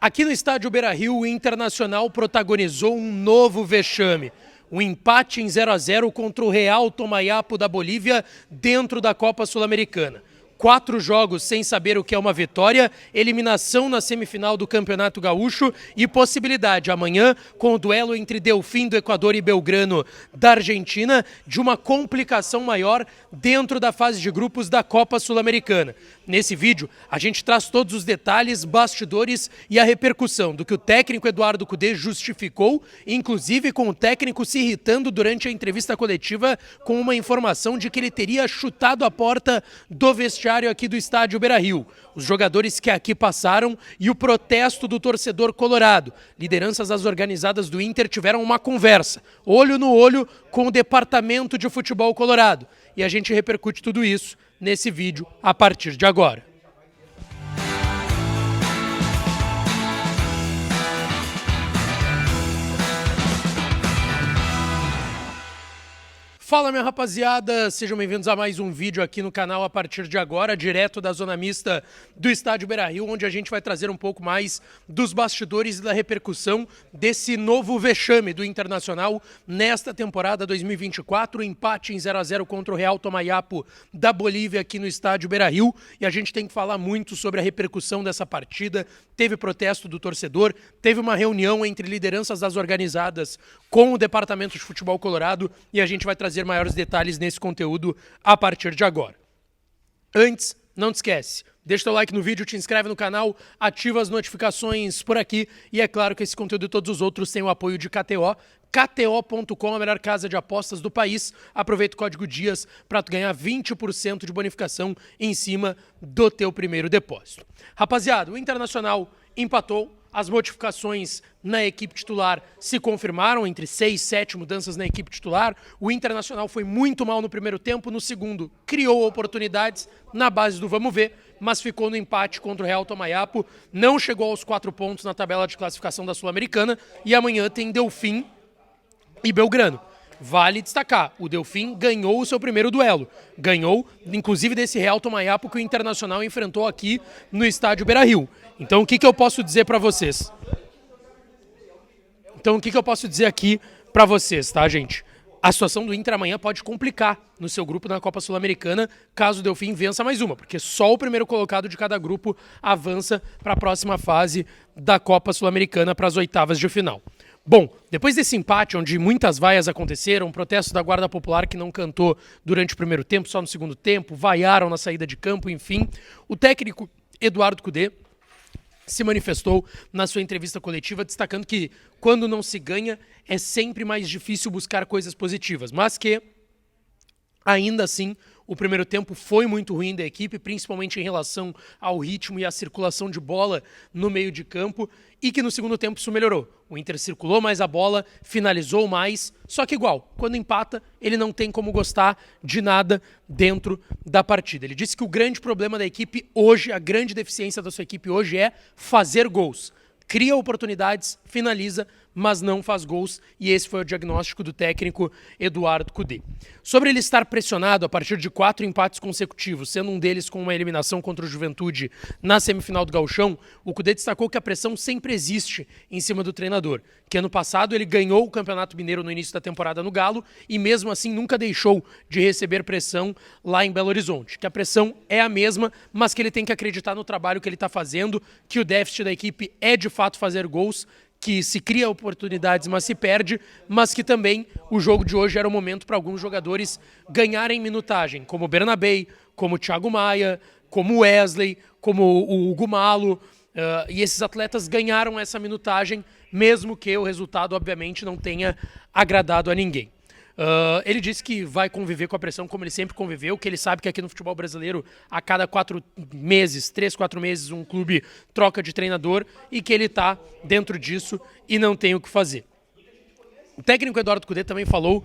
Aqui no estádio Beira-Rio, o Internacional protagonizou um novo vexame. Um empate em 0-0 contra o Real Tomayapo da Bolívia dentro da Copa Sul-Americana. 4 jogos sem saber o que é uma vitória, eliminação na semifinal do Campeonato Gaúcho e possibilidade amanhã, com o duelo entre Delfim do Equador e Belgrano da Argentina, de uma complicação maior dentro da fase de grupos da Copa Sul-Americana. Nesse vídeo, a gente traz todos os detalhes, bastidores e a repercussão do que o técnico Eduardo Cudê justificou, inclusive com o técnico se irritando durante a entrevista coletiva com uma informação de que ele teria chutado a porta do vestiário aqui do estádio Beira-Rio. Os jogadores que aqui passaram e o protesto do torcedor colorado. Lideranças das organizadas do Inter tiveram uma conversa, olho no olho, com o departamento de futebol colorado. E a gente repercute tudo isso nesse vídeo a partir de agora. Fala, minha rapaziada, sejam bem-vindos a mais um vídeo aqui no canal a partir de agora, direto da zona mista do estádio Beira-Rio, onde a gente vai trazer um pouco mais dos bastidores e da repercussão desse novo vexame do Internacional nesta temporada 2024, o empate em 0-0 contra o Real Tomayapo da Bolívia aqui no estádio Beira-Rio, e a gente tem que falar muito sobre a repercussão dessa partida. Teve protesto do torcedor, teve uma reunião entre lideranças das organizadas com o Departamento de Futebol Colorado, e a gente vai trazer maiores detalhes nesse conteúdo a partir de agora. Antes, não te esquece, deixa teu like no vídeo, te inscreve no canal, ativa as notificações por aqui e é claro que esse conteúdo e todos os outros têm o apoio de KTO. KTO.com, a melhor casa de apostas do país. Aproveita o código DIAS para tu ganhar 20% de bonificação em cima do teu primeiro depósito. Rapaziada, o Internacional empatou. As modificações na equipe titular se confirmaram, entre 6 e 7 mudanças na equipe titular. O Internacional foi muito mal no primeiro tempo, no segundo criou oportunidades na base do vamos ver, mas ficou no empate contra o Real Tomayapo, não chegou aos 4 pontos na tabela de classificação da Sul-Americana e amanhã tem Delfim e Belgrano. Vale destacar, o Delfim ganhou o seu primeiro duelo. Ganhou, inclusive, desse Real Tomayapo que o Internacional enfrentou aqui no estádio Beira-Rio. Então, o que eu posso dizer para vocês? Então, o que eu posso dizer aqui para vocês, tá, gente? A situação do Inter amanhã pode complicar no seu grupo na Copa Sul-Americana, caso o Delfim vença mais uma, porque só o primeiro colocado de cada grupo avança para a próxima fase da Copa Sul-Americana, para as oitavas de final. Bom, depois desse empate, onde muitas vaias aconteceram, protesto da Guarda Popular que não cantou durante o primeiro tempo, só no segundo tempo, vaiaram na saída de campo, enfim, o técnico Eduardo Cudê se manifestou na sua entrevista coletiva, destacando que quando não se ganha, é sempre mais difícil buscar coisas positivas, mas que, ainda assim, o primeiro tempo foi muito ruim da equipe, principalmente em relação ao ritmo e à circulação de bola no meio de campo, e que no segundo tempo isso melhorou. O Inter circulou mais a bola, finalizou mais, só que igual, quando empata, ele não tem como gostar de nada dentro da partida. Ele disse que o grande problema da equipe hoje, a grande deficiência da sua equipe hoje é fazer gols. Cria oportunidades, finaliza, mas não faz gols, e esse foi o diagnóstico do técnico Eduardo Cudê. Sobre ele estar pressionado a partir de 4 empates consecutivos, sendo um deles com uma eliminação contra o Juventude na semifinal do Gauchão, o Cudê destacou que a pressão sempre existe em cima do treinador, que ano passado ele ganhou o Campeonato Mineiro no início da temporada no Galo e mesmo assim nunca deixou de receber pressão lá em Belo Horizonte, que a pressão é a mesma, mas que ele tem que acreditar no trabalho que ele está fazendo, que o déficit da equipe é de fato fazer gols, que se cria oportunidades, mas se perde, mas que também o jogo de hoje era o momento para alguns jogadores ganharem minutagem, como o Bernabei, como o Thiago Maia, como o Wesley, como o Hugo Malo, e esses atletas ganharam essa minutagem, mesmo que o resultado, obviamente, não tenha agradado a ninguém. Ele disse que vai conviver com a pressão como ele sempre conviveu, que ele sabe que aqui no futebol brasileiro, a cada 4 meses, 3, 4 meses, um clube troca de treinador e que ele está dentro disso e não tem o que fazer. O técnico Eduardo Cudê também falou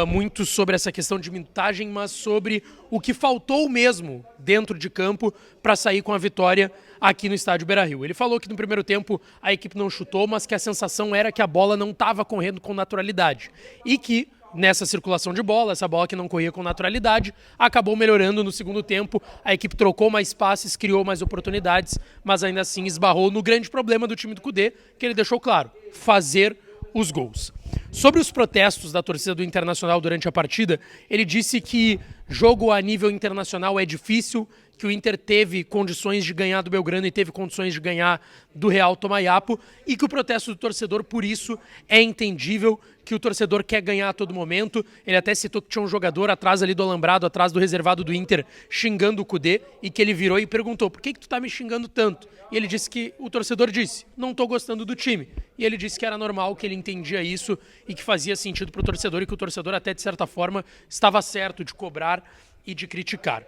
muito sobre essa questão de minutagem, mas sobre o que faltou mesmo dentro de campo para sair com a vitória aqui no estádio Beira-Rio. Ele falou que no primeiro tempo a equipe não chutou, mas que a sensação era que a bola não estava correndo com naturalidade e que nessa circulação de bola, essa bola que não corria com naturalidade, acabou melhorando no segundo tempo, a equipe trocou mais passes, criou mais oportunidades, mas ainda assim esbarrou no grande problema do time do Kudê, que ele deixou claro, fazer os gols. Sobre os protestos da torcida do Internacional durante a partida, ele disse que jogo a nível internacional é difícil, que o Inter teve condições de ganhar do Belgrano e teve condições de ganhar do Real Tomayapo e que o protesto do torcedor, por isso, é entendível, que o torcedor quer ganhar a todo momento. Ele até citou que tinha um jogador atrás ali do alambrado, atrás do reservado do Inter, xingando o Kudê, e que ele virou e perguntou, por que tu tá me xingando tanto? E ele disse que, o torcedor disse, não tô gostando do time. E ele disse que era normal, que ele entendia isso e que fazia sentido pro torcedor e que o torcedor até, de certa forma, estava certo de cobrar e de criticar.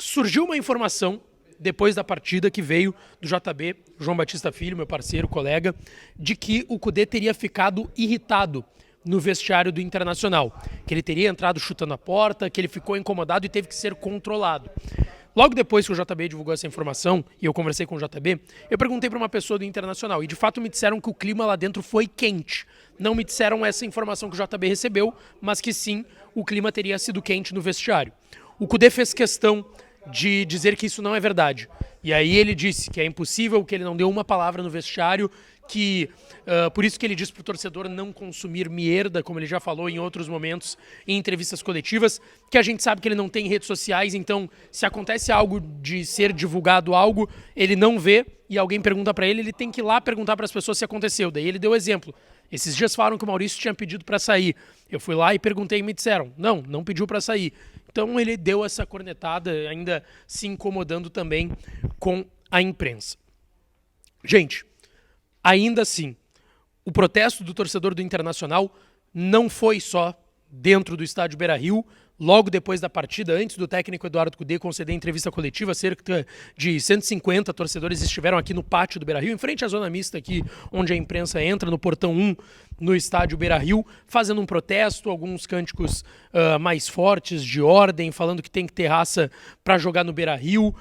Surgiu uma informação depois da partida que veio do JB, João Batista Filho, meu parceiro, colega, de que o Kudê teria ficado irritado no vestiário do Internacional, que ele teria entrado chutando a porta, que ele ficou incomodado e teve que ser controlado. Logo depois que o JB divulgou essa informação, e eu conversei com o JB, eu perguntei para uma pessoa do Internacional, e de fato me disseram que o clima lá dentro foi quente. Não me disseram essa informação que o JB recebeu, mas que sim, o clima teria sido quente no vestiário. O Kudê fez questão de dizer que isso não é verdade. E aí ele disse que é impossível, que ele não deu uma palavra no vestiário, que por isso que ele disse para o torcedor não consumir mierda, como ele já falou em outros momentos em entrevistas coletivas, que a gente sabe que ele não tem redes sociais, então se acontece algo de ser divulgado algo, ele não vê e alguém pergunta para ele, ele tem que ir lá perguntar para as pessoas se aconteceu. Daí ele deu exemplo. Esses dias falaram que o Maurício tinha pedido para sair. Eu fui lá e perguntei e me disseram, não pediu para sair. Então ele deu essa cornetada, ainda se incomodando também com a imprensa. Gente, ainda assim, o protesto do torcedor do Internacional não foi só dentro do estádio Beira-Rio. Logo depois da partida, antes do técnico Eduardo Kudê conceder entrevista coletiva, cerca de 150 torcedores estiveram aqui no pátio do Beira-Rio, em frente à zona mista aqui, onde a imprensa entra, no portão 1, no estádio Beira-Rio, fazendo um protesto, alguns cânticos mais fortes, de ordem, falando que tem que ter raça para jogar no Beira-Rio,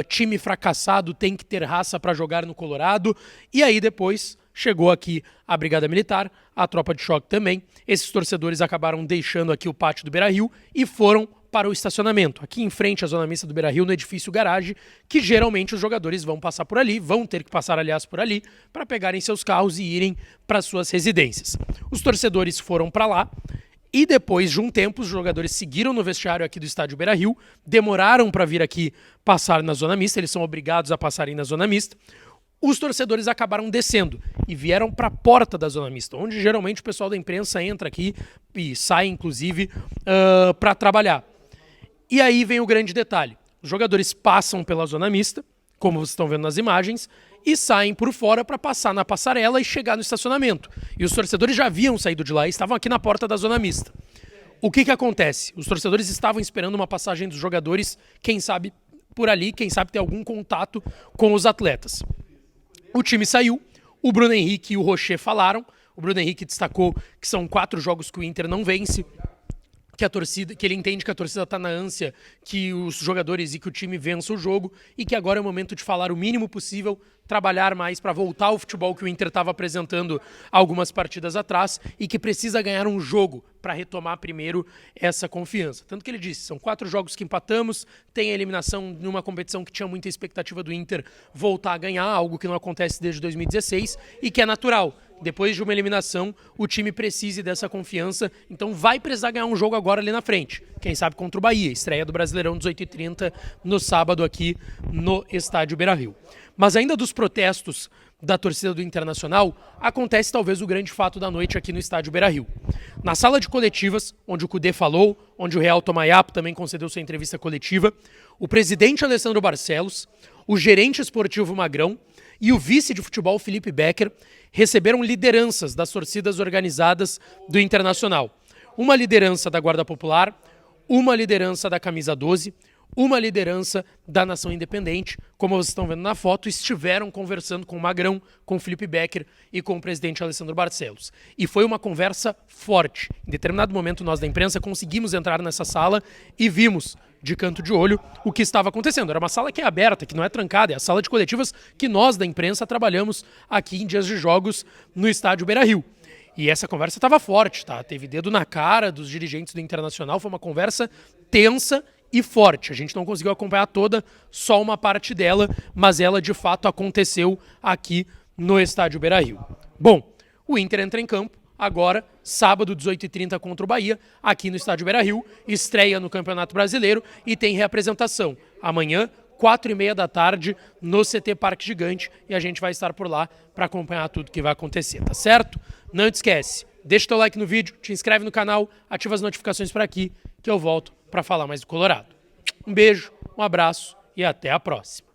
time fracassado tem que ter raça para jogar no Colorado, e aí depois chegou aqui a Brigada Militar, a tropa de choque também. Esses torcedores acabaram deixando aqui o pátio do Beira-Rio e foram para o estacionamento, aqui em frente à zona mista do Beira-Rio, no edifício garagem, que geralmente os jogadores vão passar por ali, vão ter que passar, aliás, por ali, para pegarem seus carros e irem para suas residências. Os torcedores foram para lá e depois de um tempo os jogadores seguiram no vestiário aqui do estádio Beira-Rio, demoraram para vir aqui passar na zona mista, eles são obrigados a passarem na zona mista. Os torcedores acabaram descendo e vieram para a porta da zona mista, onde geralmente o pessoal da imprensa entra aqui e sai, inclusive, para trabalhar. E aí vem o grande detalhe. Os jogadores passam pela zona mista, como vocês estão vendo nas imagens, e saem por fora para passar na passarela e chegar no estacionamento. E os torcedores já haviam saído de lá e estavam aqui na porta da zona mista. O que acontece? Os torcedores estavam esperando uma passagem dos jogadores, quem sabe por ali, quem sabe ter algum contato com os atletas. O time saiu, o Bruno Henrique e o Rocher falaram, o Bruno Henrique destacou que são 4 jogos que o Inter não vence, que ele entende que a torcida está na ânsia que os jogadores e que o time vença o jogo e que agora é o momento de falar o mínimo possível, trabalhar mais para voltar ao futebol que o Inter estava apresentando algumas partidas atrás e que precisa ganhar um jogo para retomar primeiro essa confiança. Tanto que ele disse, são 4 jogos que empatamos, tem a eliminação numa competição que tinha muita expectativa do Inter voltar a ganhar, algo que não acontece desde 2016 e que é natural. Depois de uma eliminação, o time precise dessa confiança, então vai precisar ganhar um jogo agora ali na frente. Quem sabe contra o Bahia, estreia do Brasileirão 18h30 no sábado aqui no estádio Beira-Rio. Mas ainda dos protestos da torcida do Internacional, acontece talvez o grande fato da noite aqui no estádio Beira-Rio. Na sala de coletivas, onde o Kudê falou, onde o Real Tomayapo também concedeu sua entrevista coletiva, o presidente Alessandro Barcelos, o gerente esportivo Magrão e o vice de futebol Felipe Becker receberam lideranças das torcidas organizadas do Internacional. Uma liderança da Guarda Popular, uma liderança da Camisa 12, uma liderança da Nação Independente, como vocês estão vendo na foto, estiveram conversando com o Magrão, com o Felipe Becker e com o presidente Alessandro Barcelos. E foi uma conversa forte. Em determinado momento, nós da imprensa conseguimos entrar nessa sala e vimos, de canto de olho, o que estava acontecendo. Era uma sala que é aberta, que não é trancada, é a sala de coletivas que nós da imprensa trabalhamos aqui em dias de jogos no estádio Beira-Rio. E essa conversa estava forte, tá? Teve dedo na cara dos dirigentes do Internacional, foi uma conversa tensa e forte. A gente não conseguiu acompanhar toda, só uma parte dela, mas ela de fato aconteceu aqui no estádio Beira-Rio. Bom, o Inter entra em campo agora, sábado, 18h30 contra o Bahia, aqui no estádio Beira-Rio, estreia no Campeonato Brasileiro e tem reapresentação amanhã, 4h30 da tarde, no CT Parque Gigante, e a gente vai estar por lá para acompanhar tudo que vai acontecer, tá certo? Não te esquece, deixa o teu like no vídeo, te inscreve no canal, ativa as notificações por aqui, que eu volto para falar mais do Colorado. Um beijo, um abraço e até a próxima.